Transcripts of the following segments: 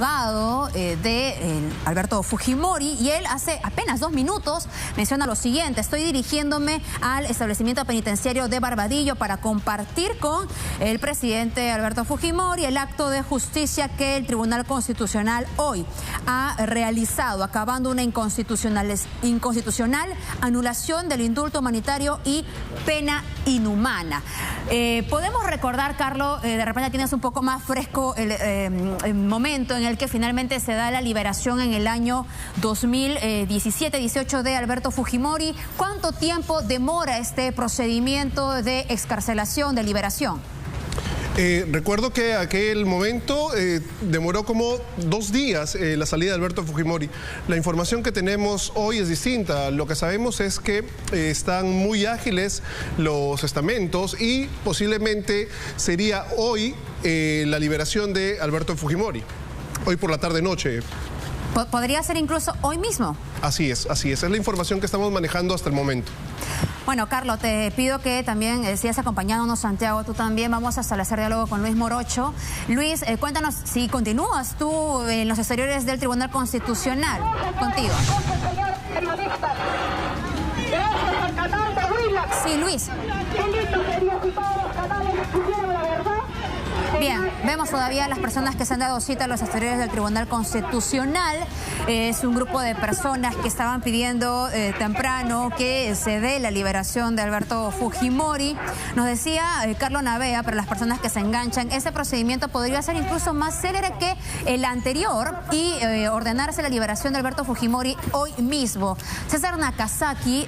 abogado de Alberto Fujimori, y él hace apenas 2 minutos menciona lo siguiente: estoy dirigiéndome al establecimiento penitenciario de Barbadillo para compartir con el presidente Alberto Fujimori el acto de justicia que el Tribunal Constitucional hoy ha realizado, acabando una inconstitucional anulación del indulto humanitario y pena inhumana. Podemos recordar, Carlos, de repente tienes un poco más fresco el momento en el que finalmente se da la liberación en el año 2017-18 de Alberto Fujimori. ¿Cuánto tiempo demora este procedimiento de excarcelación, de liberación? Recuerdo que aquel momento demoró como 2 días la salida de Alberto Fujimori. La información que tenemos hoy es distinta. Lo que sabemos es que están muy ágiles los estamentos y posiblemente sería hoy la liberación de Alberto Fujimori. Hoy por la tarde-noche. ¿Podría ser incluso hoy mismo? Así es, así es. Es la información que estamos manejando hasta el momento. Bueno, Carlos, te pido que también sigas acompañándonos, Santiago, tú también. Vamos a establecer diálogo con Luis Morocho. Luis, cuéntanos si continúas tú en los exteriores del Tribunal Constitucional. Contigo. Sí, Luis. Bien, vemos todavía a las personas que se han dado cita a los exteriores del Tribunal Constitucional. Es un grupo de personas que estaban pidiendo temprano que se dé la liberación de Alberto Fujimori. Nos decía Carlos Navea, para las personas que se enganchan, este procedimiento podría ser incluso más célere que el anterior y ordenarse la liberación de Alberto Fujimori hoy mismo. César Nakazaki,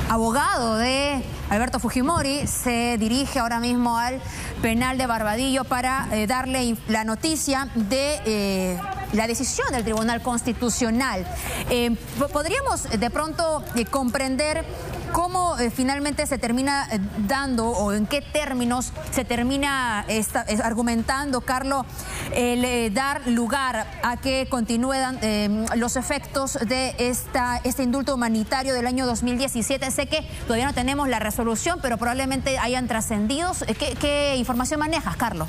abogado de Alberto Fujimori, se dirige ahora mismo al penal de Barbadillo para darle la noticia de la decisión del Tribunal Constitucional. ¿Podríamos de pronto comprender cómo finalmente se termina dando o en qué términos se termina argumentando, Carlos, el dar lugar a que continúen los efectos de este indulto humanitario del año 2017? Sé que todavía no tenemos la resolución, pero probablemente hayan trascendido. ¿Qué información manejas, Carlos?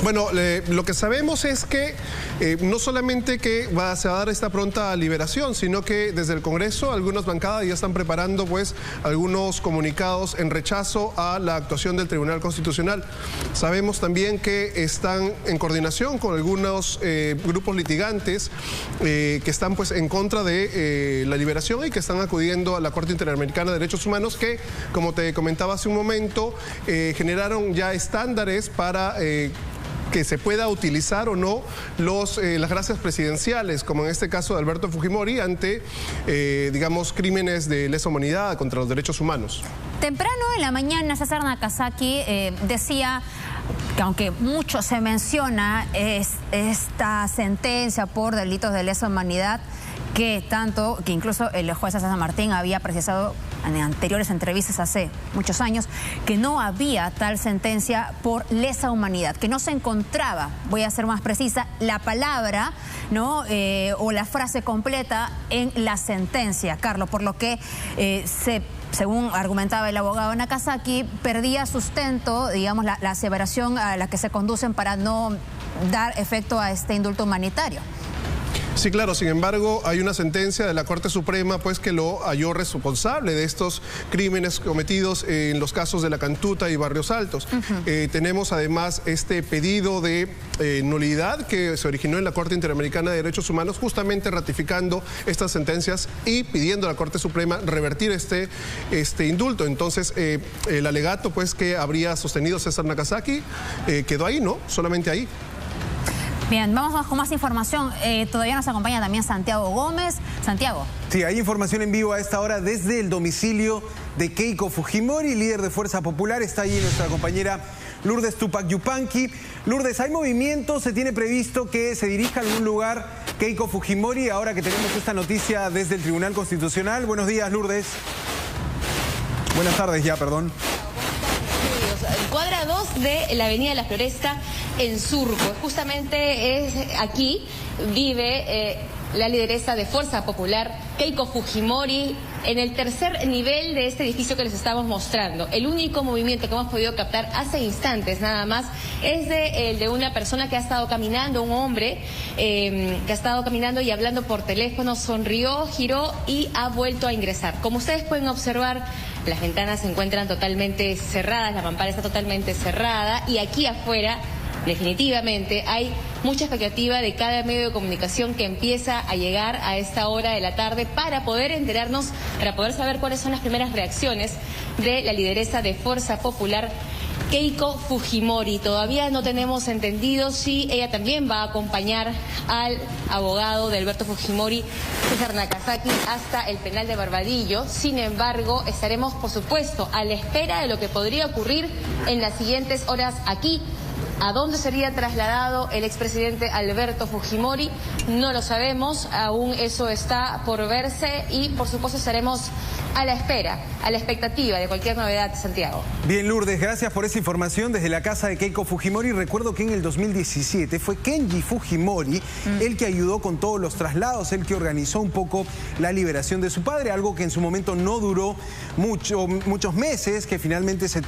Bueno, lo que sabemos es que no solamente que se va a dar esta pronta liberación, sino que desde el Congreso algunas bancadas ya están preparando pues algunos comunicados en rechazo a la actuación del Tribunal Constitucional. Sabemos también que están en coordinación con algunos grupos litigantes que están pues en contra de la liberación y que están acudiendo a la Corte Interamericana de Derechos Humanos, que, como te comentaba hace un momento, generaron ya estándares para que se pueda utilizar o no las gracias presidenciales, como en este caso de Alberto Fujimori, ante, digamos, crímenes de lesa humanidad contra los derechos humanos. Temprano en la mañana, César Nakazaki decía que aunque mucho se menciona esta sentencia por delitos de lesa humanidad, que incluso el juez César Martín había precisado en anteriores entrevistas hace muchos años que no había tal sentencia por lesa humanidad, que no se encontraba, voy a ser más precisa, la palabra, ¿no? O la frase completa en la sentencia, Carlos, por lo que según argumentaba el abogado Nakazaki, perdía sustento, digamos, la aseveración a la que se conducen para no dar efecto a este indulto humanitario. Sí, claro, sin embargo, hay una sentencia de la Corte Suprema pues que lo halló responsable de estos crímenes cometidos en los casos de La Cantuta y Barrios Altos. Tenemos además este pedido de nulidad que se originó en la Corte Interamericana de Derechos Humanos, justamente ratificando estas sentencias y pidiendo a la Corte Suprema revertir este indulto. Entonces, el alegato pues que habría sostenido César Nakazaki quedó ahí, ¿no? Solamente ahí. Bien, vamos con más información. Todavía nos acompaña también Santiago Gómez. Santiago. Sí, hay información en vivo a esta hora desde el domicilio de Keiko Fujimori, líder de Fuerza Popular. Está allí nuestra compañera Lourdes Tupac Yupanqui. Lourdes, ¿hay movimiento? ¿Se tiene previsto que se dirija a algún lugar Keiko Fujimori ahora que tenemos esta noticia desde el Tribunal Constitucional? Buenos días, Lourdes. Buenas tardes ya, perdón. Cuadra 2 de la Avenida de la Floresta en Surco. Justamente aquí vive la lideresa de Fuerza Popular, Keiko Fujimori. en el tercer nivel de este edificio que les estamos mostrando. El único movimiento que hemos podido captar hace instantes nada más es el de una persona que ha estado caminando, un hombre que ha estado caminando y hablando por teléfono, sonrió, giró y ha vuelto a ingresar. Como ustedes pueden observar, las ventanas se encuentran totalmente cerradas, la mampara está totalmente cerrada y aquí afuera definitivamente hay mucha expectativa de cada medio de comunicación que empieza a llegar a esta hora de la tarde para poder enterarnos, para poder saber cuáles son las primeras reacciones de la lideresa de Fuerza Popular, Keiko Fujimori. Todavía no tenemos entendido si ella también va a acompañar al abogado de Alberto Fujimori, César Nakazaki, hasta el penal de Barbadillo. Sin embargo, estaremos, por supuesto, a la espera de lo que podría ocurrir en las siguientes horas aquí. ¿A dónde sería trasladado el expresidente Alberto Fujimori? No lo sabemos, aún eso está por verse y por supuesto estaremos a la espera, a la expectativa de cualquier novedad, Santiago. Bien, Lourdes, gracias por esa información desde la casa de Keiko Fujimori. Recuerdo que en el 2017 fue Kenji Fujimori el que ayudó con todos los traslados, el que organizó un poco la liberación de su padre, algo que en su momento no duró muchos meses, que finalmente se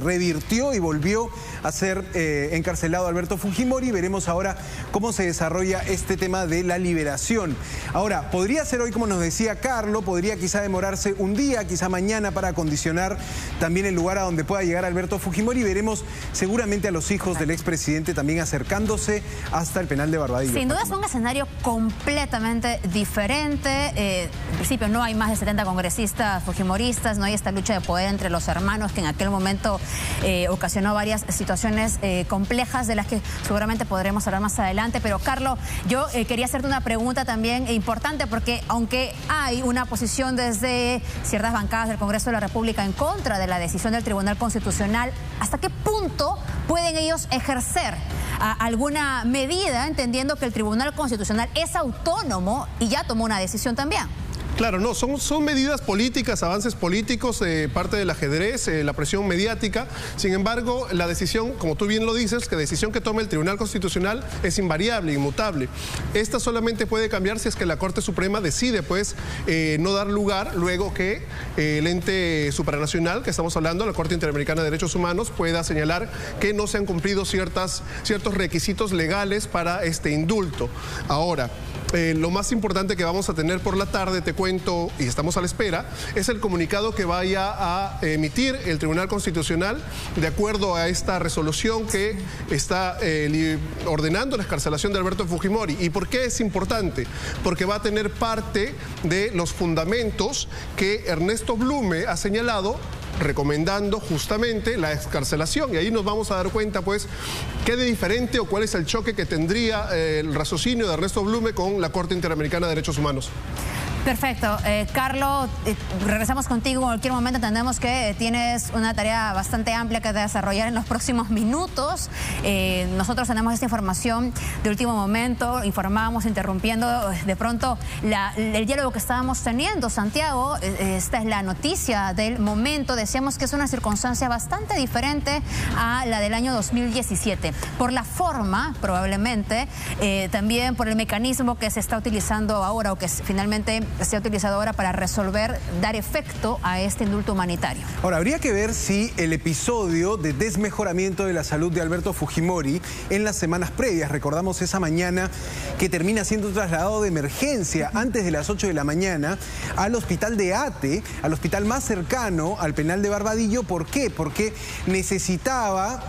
revirtió y volvió a ser encarcelado Alberto Fujimori. Veremos ahora cómo se desarrolla este tema de la liberación. Ahora, podría ser hoy, como nos decía Carlos, podría quizá demorarse un día, quizá mañana, para acondicionar también el lugar a donde pueda llegar Alberto Fujimori. Veremos seguramente a los hijos del expresidente también acercándose hasta el penal de Barbadillo. Sin duda es un escenario completamente diferente. En principio no hay más de 70 congresistas fujimoristas, no hay esta lucha de poder entre los hermanos que en aquel momento ocasionó varias situaciones complejas de las que seguramente podremos hablar más adelante. Pero Carlos, yo quería hacerte una pregunta también importante, porque aunque hay una posición desde ciertas bancadas del Congreso de la República en contra de la decisión del Tribunal Constitucional, ¿hasta qué punto pueden ellos ejercer alguna medida, entendiendo que el Tribunal Constitucional es autónomo y ya tomó una decisión también? Claro, no, son medidas políticas, avances políticos, parte del ajedrez, la presión mediática. Sin embargo, la decisión, como tú bien lo dices, que la decisión que tome el Tribunal Constitucional es invariable, inmutable. Esta solamente puede cambiar si es que la Corte Suprema decide, pues, no dar lugar luego que el ente supranacional, que estamos hablando, la Corte Interamericana de Derechos Humanos, pueda señalar que no se han cumplido ciertos requisitos legales para este indulto. Ahora, lo más importante que vamos a tener por la tarde, te cuento, y estamos a la espera, es el comunicado que vaya a emitir el Tribunal Constitucional de acuerdo a esta resolución que está ordenando la excarcelación de Alberto Fujimori. ¿Y por qué es importante? Porque va a tener parte de los fundamentos que Ernesto Blume ha señalado, recomendando justamente la excarcelación. Y ahí nos vamos a dar cuenta, pues, qué de diferente o cuál es el choque que tendría el raciocinio de Ernesto Blume con la Corte Interamericana de Derechos Humanos. Perfecto. Carlos, regresamos contigo en cualquier momento. Entendemos que tienes una tarea bastante amplia que desarrollar en los próximos minutos. Nosotros tenemos esta información de último momento, informamos, interrumpiendo de pronto el diálogo que estábamos teniendo. Santiago, esta es la noticia del momento. Decíamos que es una circunstancia bastante diferente a la del año 2017. Por la forma, probablemente, también por el mecanismo que se está utilizando ahora, o que finalmente se ha utilizado ahora para resolver, dar efecto a este indulto humanitario. Ahora, habría que ver si el episodio de desmejoramiento de la salud de Alberto Fujimori en las semanas previas, recordamos esa mañana que termina siendo trasladado de emergencia antes de las 8 de la mañana al hospital de Ate, al hospital más cercano al penal de Barbadillo. ¿Por qué? Porque necesitaba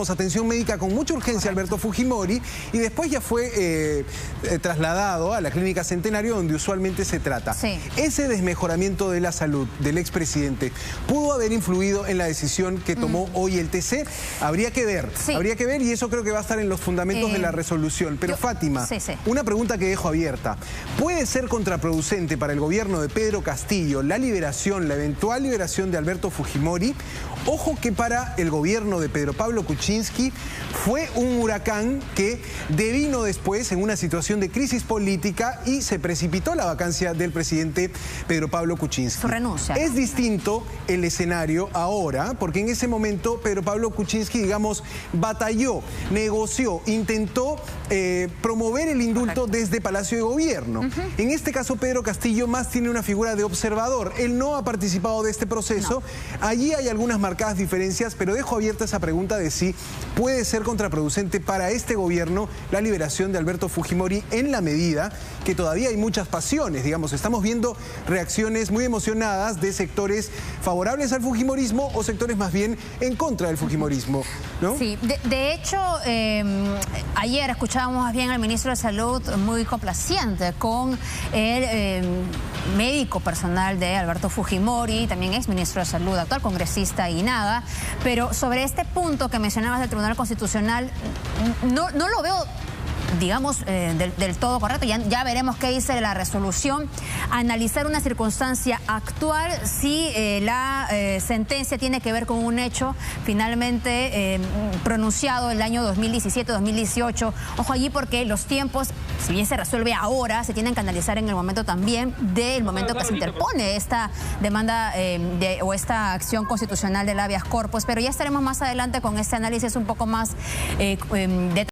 atención médica con mucha urgencia Alberto Fujimori, y después ya fue trasladado a la clínica Centenario, donde usualmente se trata. Sí. Ese desmejoramiento de la salud del expresidente pudo haber influido en la decisión que tomó hoy el TC. Habría que ver, y eso creo que va a estar en los fundamentos de la resolución. Pero Fátima, una pregunta que dejo abierta. ¿Puede ser contraproducente para el gobierno de Pedro Castillo la eventual liberación de Alberto Fujimori? Ojo que para el gobierno de Pedro Pablo Kuczynski fue un huracán que devino después en una situación de crisis política y se presentó precipitó la vacancia del presidente Pedro Pablo Kuczynski. Su renuncia. Es distinto el escenario ahora, porque en ese momento Pedro Pablo Kuczynski, digamos, batalló, negoció, intentó promover el indulto desde Palacio de Gobierno. En este caso, Pedro Castillo más tiene una figura de observador. Él no ha participado de este proceso. Allí hay algunas marcadas diferencias, pero dejo abierta esa pregunta de si puede ser contraproducente para este gobierno la liberación de Alberto Fujimori, en la medida que todavía hay muchas pasiones. Digamos, estamos viendo reacciones muy emocionadas de sectores favorables al fujimorismo o sectores más bien en contra del fujimorismo, ¿no? Sí, de hecho, ayer escuchábamos más bien al ministro de Salud muy complaciente con el médico personal de Alberto Fujimori, también ex ministro de Salud, actual congresista y nada, pero sobre este punto que mencionabas del Tribunal Constitucional, no lo veo, digamos, del todo correcto. Ya veremos qué dice la resolución. Analizar una circunstancia actual, si la sentencia tiene que ver con un hecho finalmente pronunciado el año 2017-2018. Ojo allí, porque los tiempos, si bien se resuelve ahora, se tienen que analizar en el momento también del momento que se interpone esta demanda o esta acción constitucional del habeas corpus. Pero ya estaremos más adelante con este análisis un poco más detallado.